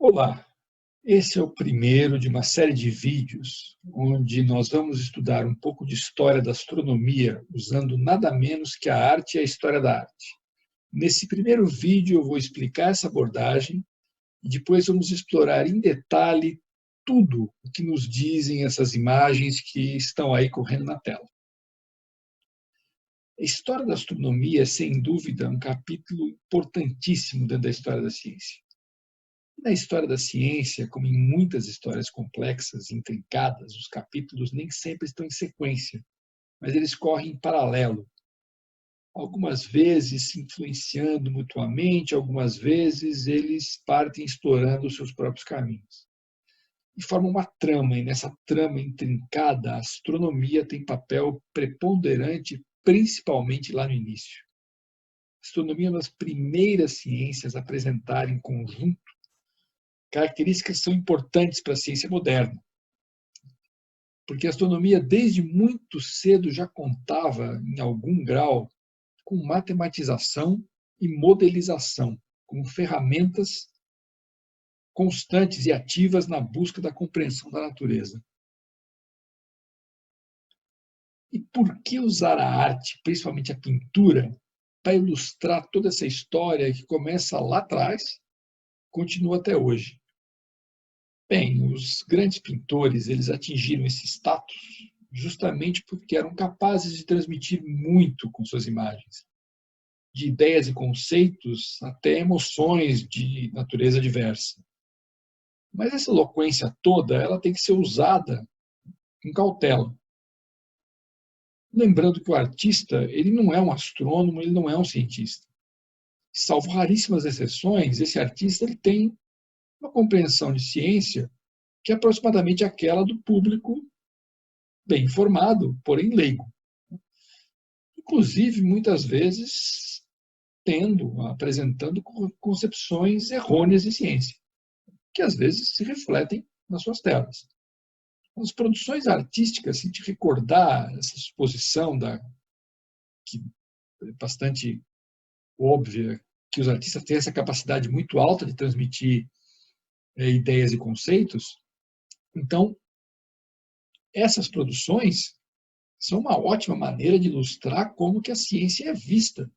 Olá, esse é o primeiro de uma série de vídeos onde nós vamos estudar um pouco de história da astronomia usando nada menos que a arte e a história da arte. Nesse primeiro vídeo eu vou explicar essa abordagem e depois vamos explorar em detalhe tudo o que nos dizem essas imagens que estão aí correndo na tela. A história da astronomia é, sem dúvida, um capítulo importantíssimo dentro da história da ciência. Na história da ciência, como em muitas histórias complexas e intrincadas, os capítulos nem sempre estão em sequência, mas eles correm em paralelo. Algumas vezes se influenciando mutuamente, algumas vezes eles partem explorando os seus próprios caminhos. E formam uma trama, e nessa trama intrincada, a astronomia tem papel preponderante, principalmente lá no início. A astronomia é uma das primeiras ciências a apresentar em conjunto características que são importantes para a ciência moderna. Porque a astronomia, desde muito cedo, já contava, em algum grau, com matematização e modelização, como ferramentas constantes e ativas na busca da compreensão da natureza. E por que usar a arte, principalmente a pintura, para ilustrar toda essa história que começa lá atrás, continua até hoje? Bem, os grandes pintores, eles atingiram esse status justamente porque eram capazes de transmitir muito com suas imagens, de ideias e conceitos até emoções de natureza diversa. Mas essa eloquência toda, ela tem que ser usada com cautela. Lembrando que o artista, ele não é um astrônomo, ele não é um cientista. Salvo raríssimas exceções, esse artista ele tem uma compreensão de ciência que é aproximadamente aquela do público bem informado, porém leigo. Inclusive, muitas vezes, apresentando concepções errôneas de ciência, que às vezes se refletem nas suas telas. As produções artísticas, se te recordar essa exposição que é bastante óbvia, que os artistas têm essa capacidade muito alta de transmitir ideias e conceitos, então, essas produções são uma ótima maneira de ilustrar como que a ciência é vista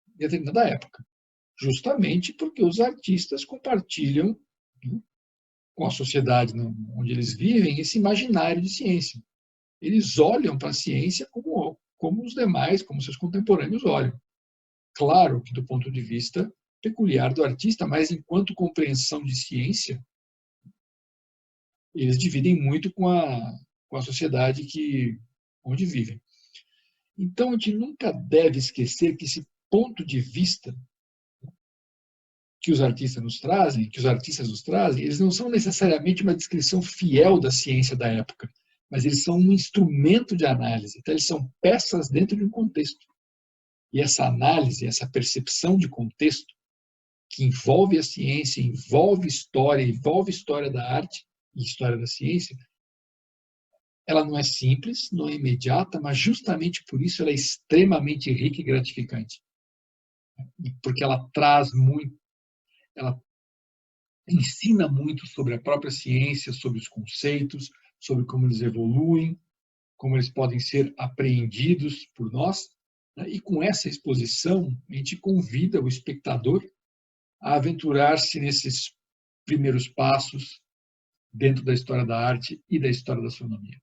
em determinada época, justamente porque os artistas compartilham, né, com a sociedade onde eles vivem esse imaginário de ciência. Eles olham para a ciência como os demais, como seus contemporâneos olham. Claro que do ponto de vista peculiar do artista, mas enquanto compreensão de ciência, eles dividem muito com a sociedade onde vivem. Então, a gente nunca deve esquecer que esse ponto de vista que os artistas nos trazem, eles não são necessariamente uma descrição fiel da ciência da época, mas eles são um instrumento de análise. Então, eles são peças dentro de um contexto. E essa análise, essa percepção de contexto, que envolve a ciência, envolve história da arte e história da ciência, ela não é simples, não é imediata, mas justamente por isso ela é extremamente rica e gratificante. Porque ela traz muito, ela ensina muito sobre a própria ciência, sobre os conceitos, sobre como eles evoluem, como eles podem ser apreendidos por nós. E com essa exposição, a gente convida o espectador a aventurar-se nesses primeiros passos dentro da história da arte e da história da astronomia.